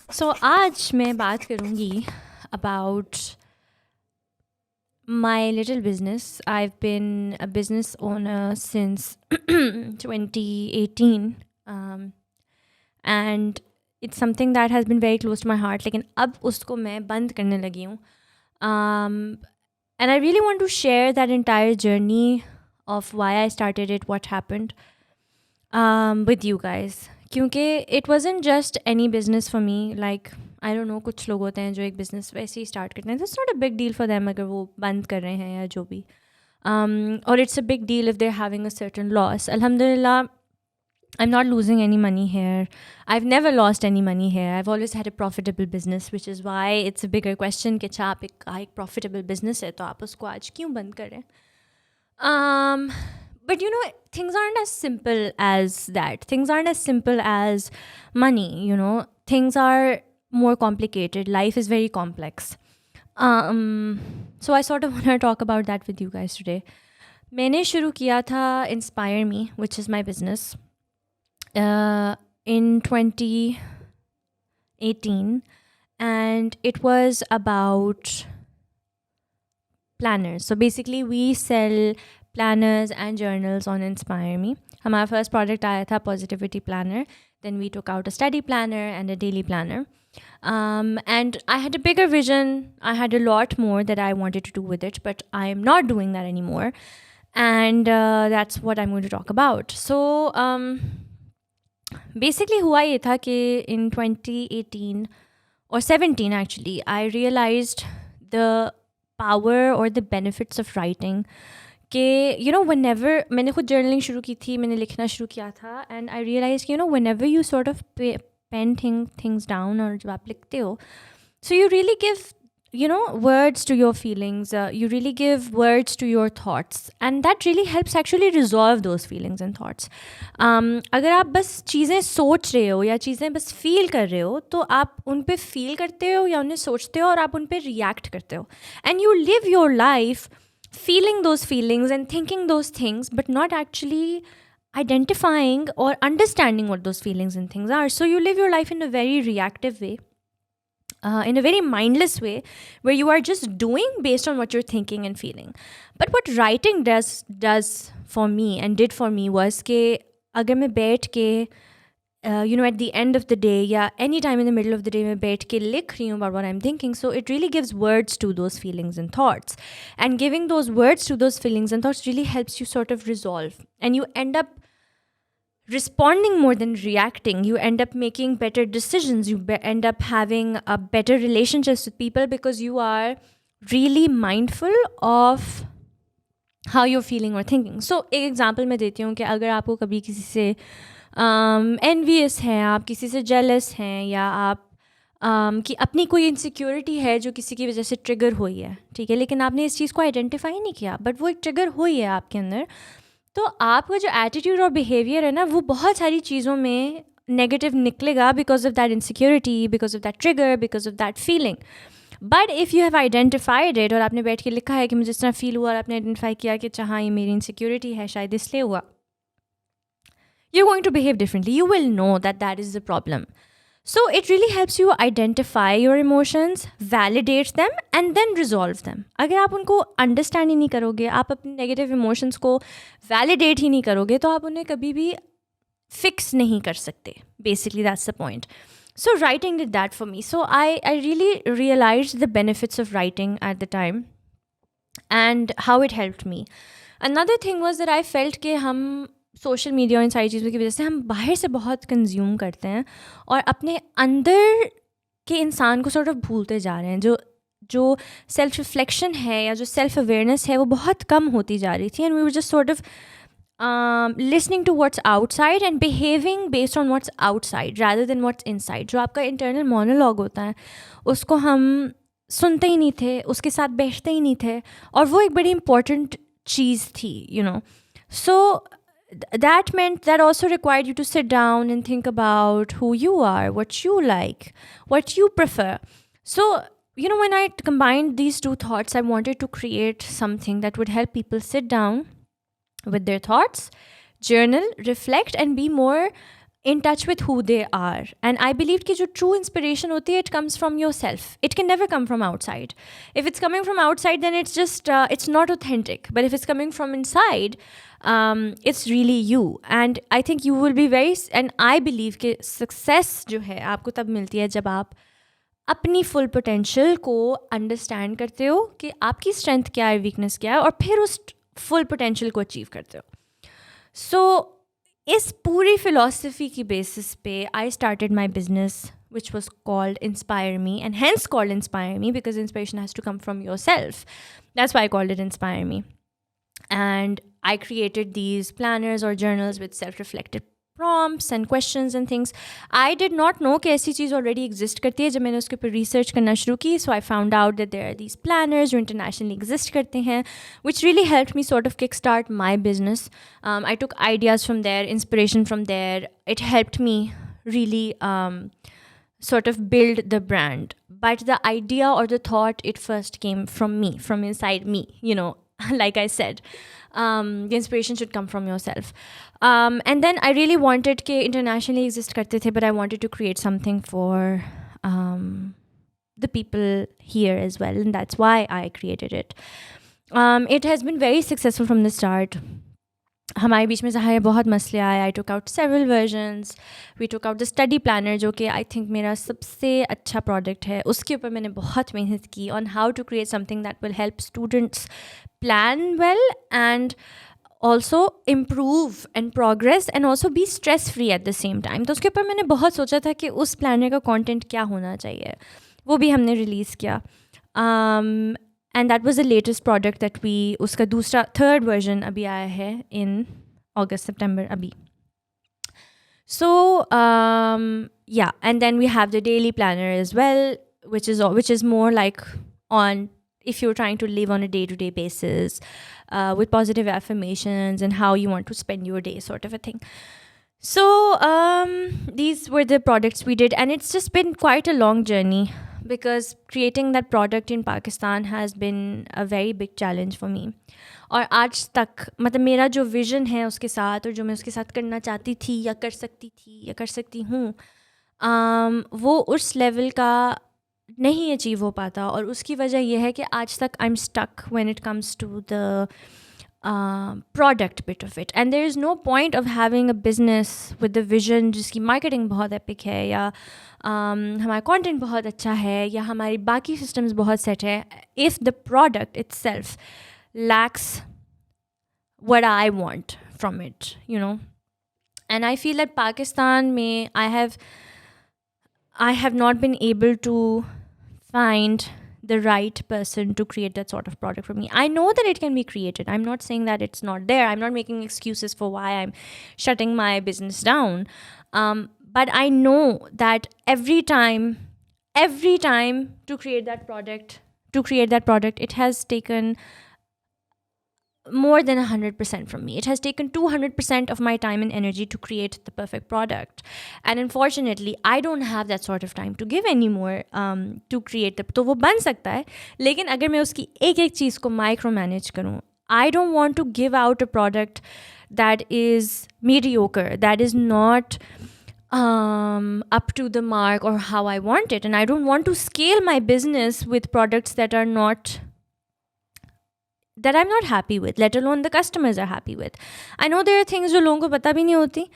So आज मैं बात करूँगी about my little business. I've been a business owner since 2018, and it's something that has been very close to my heart. लेकिन अब उसको मैं बंद करने लगी हूँ. And I really want to share that entire journey of why I started it, what happened, with you guys. क्योंकि it wasn't just any business for me. Like, I don't know, कुछ लोग होते हैं जो एक business वैसे ही start करते हैं. That's not a big deal for them अगर वो बंद कर रहे हैं या जो भी. Or it's a big deal if they're having a certain loss. Alhamdulillah, I'm not losing any money here. I've never lost any money here. I've always had a profitable business, which is why it's a bigger question कि अच्छा आप एक profitable business है तो आप उसको आज क्यों बंद कर रहे हैं? But you know, things aren't as simple as that. Things aren't as simple as money, you know. Things are more complicated. Life is very complex. So I sort of want to talk about that with you guys today. मैंने शुरू किया था Inspire Me, which is my business, in 2018, and it was about planners. So basically we sell planners and journals on Inspire Me. हमारा first product आया था Positivity Planner. Then we took out a study planner and a daily planner. And I had a bigger vision. I had a lot more that I wanted to do with it, but I am not doing that anymore. And that's what I'm going to talk about. So basically हुआ ये था कि in 2018 or 17 actually, I realized the power or the benefits of writing. कि you know, whenever मैंने खुद journaling शुरू की थी, मैंने लिखना शुरू किया था, and I realized कि you know, whenever you sort of pen things down और जब आप लिखते हो, so you really give, you know, words to your feelings, you really give words to your thoughts, and that really helps actually resolve those feelings and thoughts. अगर आप बस चीज़ें सोच रहे हो या चीज़ें बस फील कर रहे हो तो आप उन पे फील करते हो या उन्हें सोचते हो और आप उन पे रिएक्ट करते हो, and you live your life feeling those feelings and thinking those things, but not actually identifying or understanding what those feelings and things are. So you live your life in a very reactive way, in a very mindless way, where you are just doing based on what you're thinking and feeling. But what writing does for me and did for me was कि अगर मैं बैठ के you know, at the end of the day, yeah, any time in the middle of the day, मैं बैठ के लिख रही हूँ about what I'm thinking. So it really gives words to those feelings and thoughts. And giving those words to those feelings and thoughts really helps you sort of resolve. And you end up responding more than reacting. You end up making better decisions. You end up having a better relationships with people because you are really mindful of how you're feeling or thinking. So एक example मैं देती हूँ कि अगर आपको कभी किसी से envious हैं, आप किसी से jealous हैं, या आप कि अपनी कोई इनसिक्योरिटी है जो किसी की वजह से ट्रिगर हुई है, ठीक है, लेकिन आपने इस चीज़ को आइडेंटिफाई नहीं किया, बट वो एक ट्रिगर हुई है आपके अंदर, तो आपका जो एटीट्यूड और बिहेवियर है ना, वो बहुत सारी चीज़ों में नेगेटिव निकलेगा because of that insecurity, because of that trigger, because of that feeling. But if you have identified it और आपने बैठ के लिखा है कि मुझे इस तरह फील हुआ और आपने आइडेंटिफाई किया कि अच्छा हाँ ये मेरी इनसिक्योरिटी है, शायद इसलिए हुआ, you're going to behave differently. You will know that that is the problem. So it really helps you identify your emotions, validate them, and then resolve them. अगर आप उनको understand ही नहीं करोगे, आप अपने negative emotions को validate ही नहीं करोगे, तो आप उन्हें कभी भी fix नहीं कर सकते. Basically, that's the point. So writing did that for me. So I really realized the benefits of writing at the time and how it helped me. Another thing was that I felt कि हम social media और इन सारी चीज़ों की वजह से हम बाहर से बहुत कंज्यूम करते हैं और अपने अंदर के इंसान को सॉर्ट ऑफ भूलते जा रहे हैं. जो सेल्फ रिफ्लेक्शन है या जो सेल्फ अवेयरनेस है वो बहुत कम होती जा रही थी. And we were just sort of listening to what's outside and behaving based on what's outside rather than what's inside. जो आपका इंटरनल मोनोलॉग होता है उसको हम सुनते ही नहीं थे, उसके साथ बैठते ही नहीं थे, और वो एक बड़ी इंपॉर्टेंट चीज़ थी, you know. So that meant that also required you to sit down and think about who you are, what you like, what you prefer. So, you know, when I combined these two thoughts, I wanted to create something that would help people sit down with their thoughts, journal, reflect, and be more in touch with who they are. And I believe कि जो true inspiration होती है, it comes from yourself. It can never come from outside. If it's coming from outside, then it's just, it's not authentic. But if it's coming from inside, it's really you. And I think you will be and I believe कि success जो है आपको तब मिलती है जब आप अपनी फुल पोटेंशियल को अंडरस्टैंड करते हो कि आपकी स्ट्रेंथ क्या है, वीकनेस क्या है, और फिर उस फुल पोटेंशियल को अचीव करते हो. सो इस पूरी फिलॉसफी की बेसिस पे I started my business which was called Inspire Me, and hence called Inspire Me because inspiration has to come from yourself. That's why I called it Inspire Me. And I created these planners or journals with self-reflective prompts and questions and things. I did not know कि ऐसी चीज़ already exist करती है. जब मैंने उसके ऊपर research करना शुरू की, so I found out that there are these planners जो internationally exist करते हैं, which really helped me sort of kickstart my business. I took ideas from there, inspiration from there. It helped me really sort of build the brand. But the idea or the thought, it first came from me, from inside me, you know, like I said. The inspiration should come from yourself. And then I really wanted कि internationally exist करते थे, but I wanted to create something for the people here as well, and that's why I created it. It has been very successful from the start. हमारे बीच में ज़ाहिर बहुत मसले आए. I took out several versions. We took out the study planner जो कि I think मेरा सबसे अच्छा product है. उसके ऊपर मैंने बहुत मेहनत की on how to create something that will help students plan well and also improve and progress and also be stress free at the same time. तो उसके ऊपर मैंने बहुत सोचा था कि उस planner का content क्या होना चाहिए. वो भी हमने release किया. And that was the latest product that we, उसका third version अभी आया है in August, September अभी. So, yeah, and then we have the daily planner as well, which is more like on if you're trying to live on a day-to-day basis with positive affirmations and how you want to spend your day, sort of a thing. So, these were the products we did, and it's just been quite a long journey, because creating that product in Pakistan has been a very big challenge for me. और आज तक मतलब मेरा जो vision है उसके साथ, और जो मैं उसके साथ करना चाहती थी या कर सकती हूँ, वो उस लेवल का नहीं अचीव हो पाता. और उसकी वजह यह है कि आज तक I am stuck when it comes to the product bit of it. And there is no point of having a business with the vision जिसकी marketing बहुत epic है, या हमारा content बहुत अच्छा है, या हमारी बाकी systems बहुत set है, if the product itself lacks what I want from it, you know. And I feel that Pakistan में I have not been able to find the right person to create that sort of product for me. I know that it can be created. I'm not saying that it's not there. I'm not making excuses for why I'm shutting my business down. But I know that every time to create that product, it has taken more than 100% from me. It has taken 200% of my time and energy to create the perfect product. And unfortunately, I don't have that sort of time to give anymore to create the. तो वो बन सकता है, लेकिन अगर मैं उसकी एक चीज़ को micro manage करूँ, I don't want to give out a product that is mediocre, that is not up to the mark or how I want it. And I don't want to scale my business with products that I'm not happy with, let alone the customers are happy with. I know there are things जो लोगों को पता भी नहीं होती,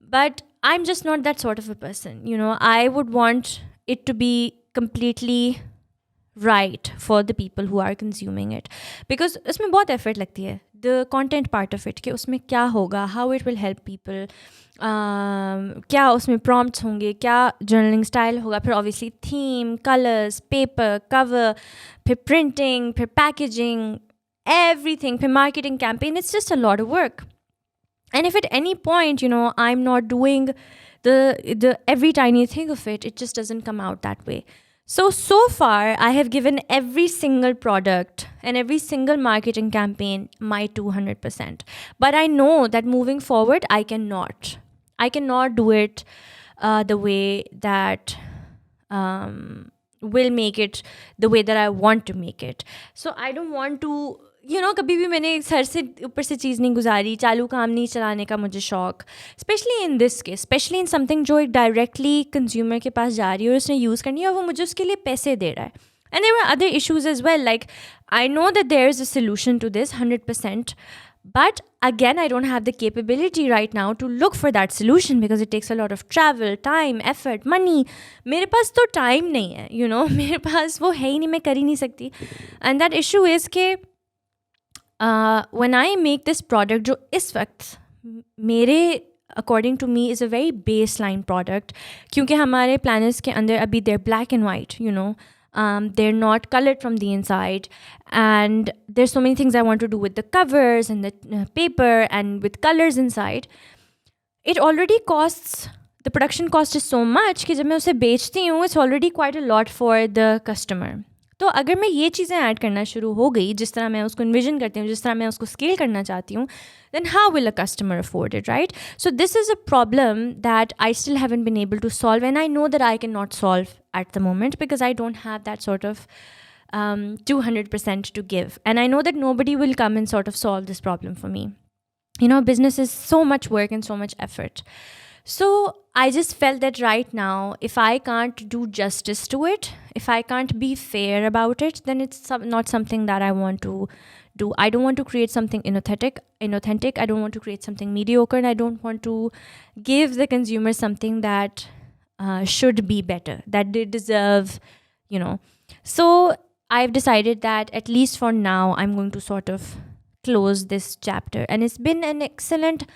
but I'm just not that sort of a person. You know, I would want it to be completely right for the people who are consuming it, because उसमें बहुत effort लगती है. The content part of it, कि उसमें क्या होगा, how it will help people, क्या उसमें prompts होंगे, क्या journaling style होगा, फिर obviously theme, colors, paper, cover, फिर printing, फिर packaging, everything, for marketing campaign. It's just a lot of work. And if at any point, you know, I'm not doing the every tiny thing of it, it just doesn't come out that way. So far, I have given every single product and every single marketing campaign my 200%. But I know that moving forward, I cannot do it the way that will make it the way that I want to make it. So I don't want to कभी भी मैंने sir से ऊपर से चीज़ नहीं गुजारी, चालू काम नहीं चलाने का मुझे शौक, specially in this case, specially in something जो एक डायरेक्टली कंज्यूमर के पास जा रही है और उसने यूज़ करनी है और वो मुझे उसके लिए पैसे दे रहा है. And there were other issues as well, like I know that there is a solution to this 100%. But again, I don't have the capability right now to look for that solution because it takes a lot of travel, time, effort, money. मेरे पास तो time नहीं है, मेरे पास वो है ही नहीं, मैं कर ही नहीं सकती. And that issue is कि when I make this product, जो इस वक्त मेरे according to me is a very baseline product, क्योंकि हमारे planners के अंदर अभी they're black and white, they're not colored from the inside, and there's so many things I want to do with the covers and the paper and with colors inside. It already costs, the production cost is so much कि जब मैं उसे बेचती हूँ it's already quite a lot for the customer. तो अगर मैं ये चीज़ें ऐड करना शुरू हो गई, जिस तरह मैं उसको इन्विजन करती हूँ, जिस तरह मैं उसको स्केल करना चाहती हूँ, then how will a customer afford it, right? So this is a problem that I still haven't been able to solve, and I know that I cannot solve at the moment because I don't have that sort of 200% to give. And I know that nobody will come and sort of solve this problem for me. Business is so much work and so much effort. So I just felt that right now, if I can't do justice to it, if I can't be fair about it, then it's not something that I want to do. I don't want to create something inauthentic. I don't want to create something mediocre, and I don't want to give the consumer something that should be better, that they deserve, So I've decided that at least for now, I'm going to sort of close this chapter. And it's been an excellent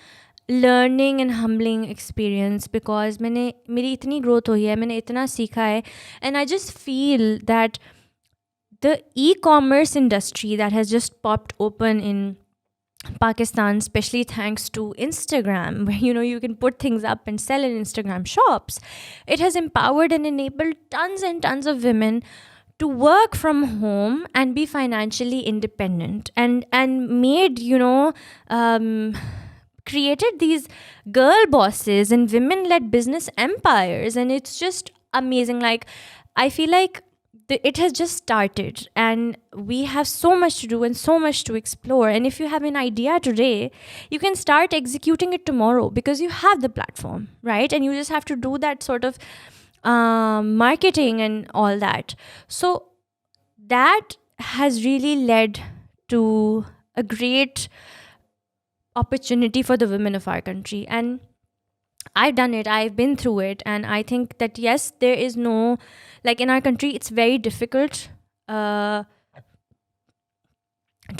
learning and humbling experience because मेरी इतनी growth हुई है, मैंने इतना सीखा है, and I just feel that the e-commerce industry that has just popped open in Pakistan, especially thanks to Instagram, where you can put things up and sell in Instagram shops, it has empowered and enabled tons and tons of women to work from home and be financially independent, and made created these girl bosses and women-led business empires, and it's just amazing. Like, I feel like it has just started, and we have so much to do and so much to explore. And if you have an idea today, you can start executing it tomorrow because you have the platform, right? And you just have to do that sort of marketing and all that. So that has really led to a great opportunity for the women of our country, and I've done it, I've been through it, and I think that yes, there is no, like in our country it's very difficult to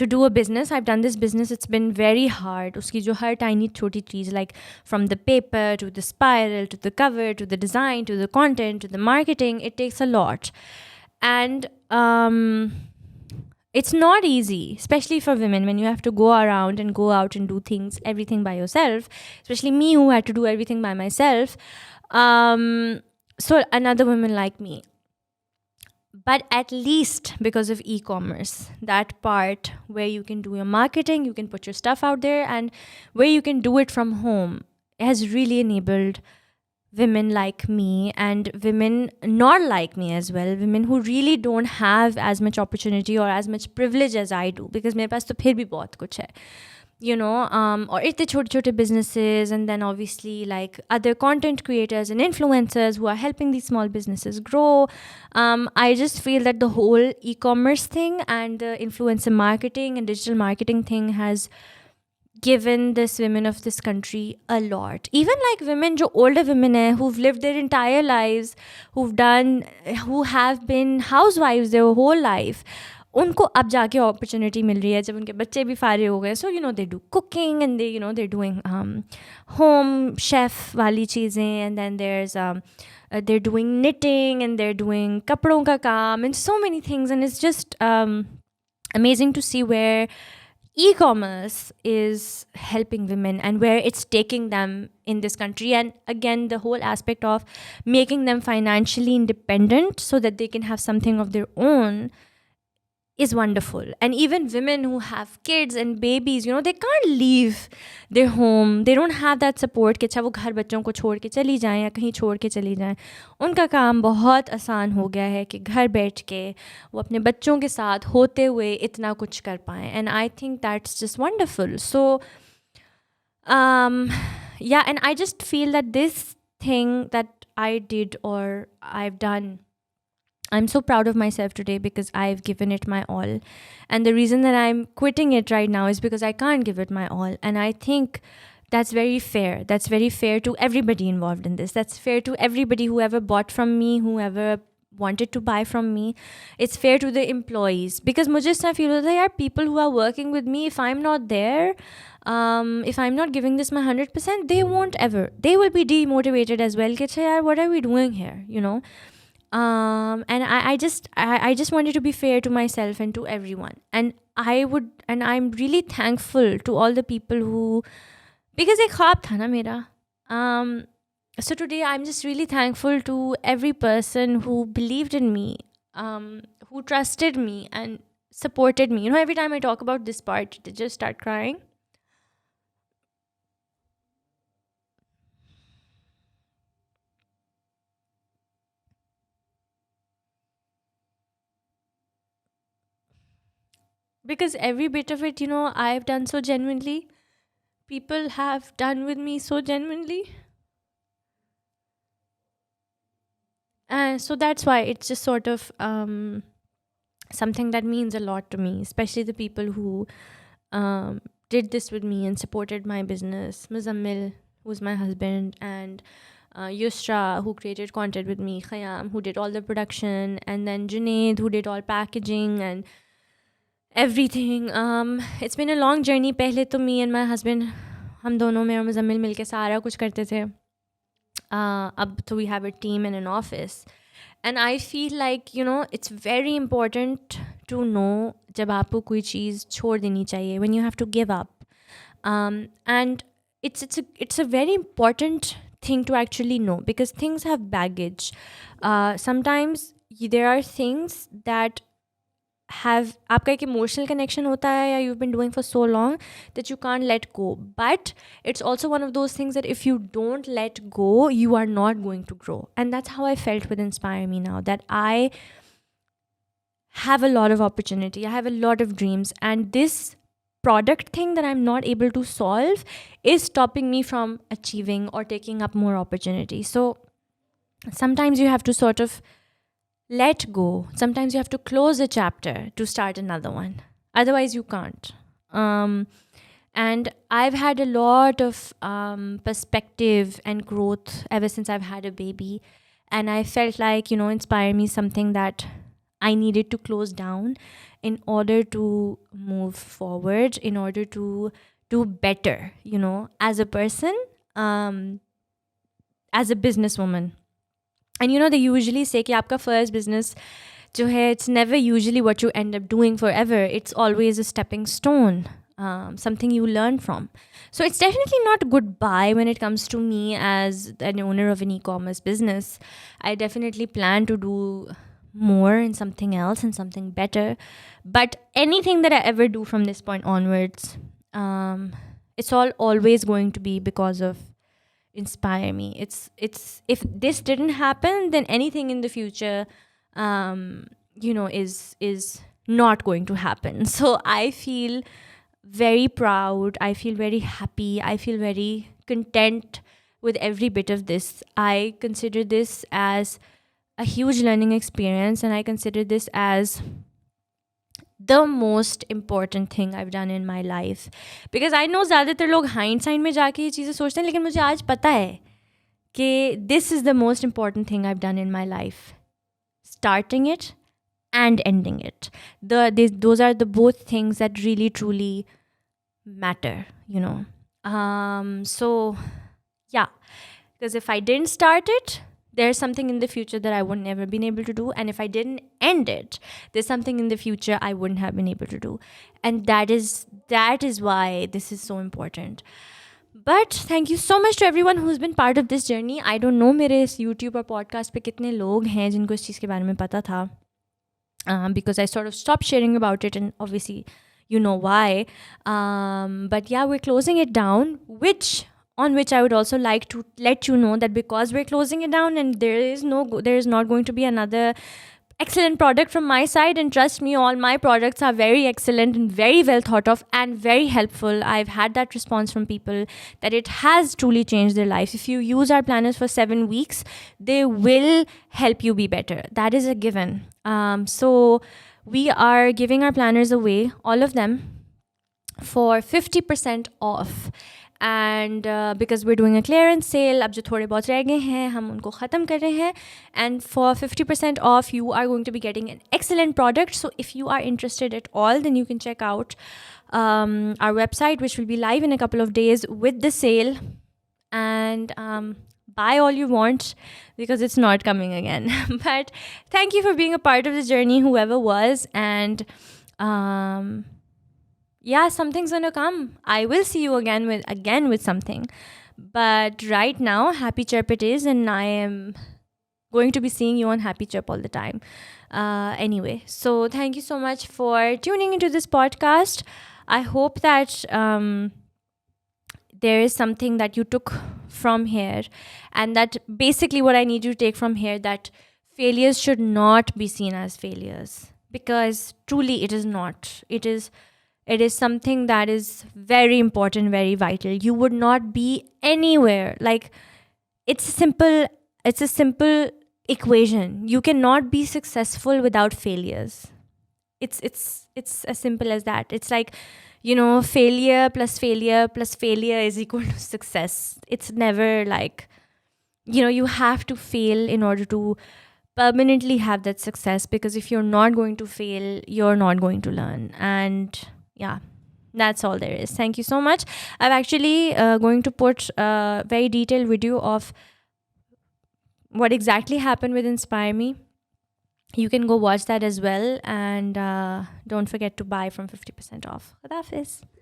do a business. I've done this business, it's been very hard. Uski jo har tiny choti cheez, like from the paper to the spiral to the cover to the design to the content to the marketing, it takes a lot. And it's not easy, especially for women, when you have to go around and go out and do things, everything by yourself, especially me who had to do everything by myself. So another woman like me. But at least because of e-commerce, that part where you can do your marketing, you can put your stuff out there, and where you can do it from home, has really enabled women like me and women not like me as well, women who really don't have as much opportunity or as much privilege as I do, because मेरे पास तो फिर भी बहुत कुछ है, or इतने छोटे छोटे businesses, and then obviously like other content creators and influencers who are helping these small businesses grow. I just feel that the whole e-commerce thing and the influencer marketing and digital marketing thing has given this women of this country a lot. Even like women, jo older women hai, who've lived their entire lives, who have been housewives their whole life, उनको अब जाके opportunity मिल रही है जब उनके बच्चे भी फारे हो गए. So they do cooking, and they're doing home chef वाली चीज़ें, and then there's they're doing knitting, and they're doing कपड़ों का काम, and so many things. And it's just amazing to see where e-commerce is helping women and where it's taking them in this country. And again, the whole aspect of making them financially independent so that they can have something of their own is wonderful. And even women who have kids and babies, they can't leave their home. They don't have that support कि अच्छा वो घर बच्चों को छोड़ के चली जाएं या कहीं छोड़ के चली जाएं. उनका काम बहुत आसान हो गया है कि घर बैठ के वो अपने बच्चों के साथ होते हुए इतना कुछ कर पाएं. And I think that's just wonderful. So yeah, and I just feel that this thing that I did or I've done, I'm so proud of myself today because I've given it my all. And the reason that I'm quitting it right now is because I can't give it my all. And I think that's very fair. That's very fair to everybody involved in this. That's fair to everybody who ever bought from me, whoever wanted to buy from me. It's fair to the employees. Because मुझे इस तरह feel होता है यार, people who are working with me, if I'm not there, if I'm not giving this my 100%, they won't ever. They will be demotivated as well. कि अच्छा यार, what are we doing here? And I just wanted to be fair to myself and to everyone. And I'm really thankful to all the people who, because एक ख्वाब था ना मेरा. So today I'm just really thankful to every person who believed in me, who trusted me and supported me. Every time I talk about this part, they just start crying. Because every bit of it, I've done so genuinely. People have done with me so genuinely. So that's why it's just sort of something that means a lot to me, especially the people who did this with me and supported my business. Muzammil, who's my husband, and Yusra, who created content with me, Khayyam, who did all the production, and then Junaid, who did all packaging and everything. It's been a long journey. पहले तो me and my husband, हम दोनों में और मुज़म्मिल मिलके सारा कुछ करते थे. अब तो we have a team and an office. And I feel like, it's very important to know जब आपको कोई चीज़ छोड़ देनी चाहिए, when you have to give up. And it's a very important thing to actually know, because things have baggage. Sometimes there are things that have आपका एक emotional connection होता है, या you've been doing for so long that you can't let go. But it's also one of those things that if you don't let go, you are not going to grow. And that's how I felt with Inspire Me now, that I have a lot of opportunity, I have a lot of dreams, and this product thing that I'm not able to solve is stopping me from achieving or taking up more opportunity. So sometimes you have to sort of let go. Sometimes you have to close a chapter to start another one. Otherwise, you can't. And I've had a lot of perspective and growth ever since I've had a baby. And I felt like, Inspire Me something that I needed to close down in order to move forward, in order to do better, as a person, as a businesswoman. And they usually say कि आपका first business जो है, it's never usually what you end up doing forever. It's always a stepping stone, something you learn from. So it's definitely not goodbye when it comes to me as an owner of an e-commerce business. I definitely plan to do more and something else and something better. But anything that I ever do from this point onwards, it's always going to be because of Inspire Me. It's if this didn't happen, then anything in the future is not going to happen. So I feel very proud, I feel very happy, I feel very content with every bit of this. I consider this as a huge learning experience, and I consider this as the most important thing I've done in my life. Because I know ज़्यादातर लोग hindsight में जाके ये चीज़ें सोचते हैं, लेकिन मुझे आज पता है कि this is the most important thing I've done in my life. Starting it and ending it. Those are the both things that really truly matter, So yeah, because if I didn't start it, there's something in the future that I would never been able to do. And if I didn't end it, there's something in the future I wouldn't have been able to do. And that is why this is so important. But thank you so much to everyone who's been part of this journey. I don't know मेरे इस YouTube और podcast पे कितने लोग हैं जिनको इस चीज़ के बारे में पता था. because I sort of stopped sharing about it, and obviously, you know why. But yeah, we're closing it down, which I would also like to let you know that because we're closing it down and there is not going to be another excellent product from my side. And trust me, all my products are very excellent and very well thought of and very helpful. I've had that response from people that it has truly changed their life. If you use our planners for 7 weeks, they will help you be better. That is a given. So we are giving our planners away, all of them, for 50% off. And because we're doing a clearance sale, अब जो थोड़े बहुत रह गए हैं हम उनको ख़त्म कर रहे हैं. And for 50% off, you are going to be getting an excellent product. So if you are interested at all, then you can check out our website, which will be live in a couple of days with the sale. And buy all you want, because it's not coming again. But thank you for being a part of the journey, whoever was. And yeah, something's gonna come. I will see you again with something. But right now, Happy Chirp it is, and I am going to be seeing you on Happy Chirp all the time. Anyway, so thank you so much for tuning into this podcast. I hope that there is something that you took from here, and that basically what I need you to take from here, that failures should not be seen as failures, because truly it is not. It is something that is very important, very vital. You would not be anywhere. Like, it's a simple equation. You cannot be successful without failures. It's as simple as that. It's like, failure plus failure plus failure is equal to success. It's never like, you have to fail in order to permanently have that success, because if you're not going to fail, you're not going to learn. And yeah, that's all there is. Thank you so much. I'm actually going to put a very detailed video of what exactly happened with Inspire Me. You can go watch that as well. And don't forget to buy from 50% off. Khuda Hafiz.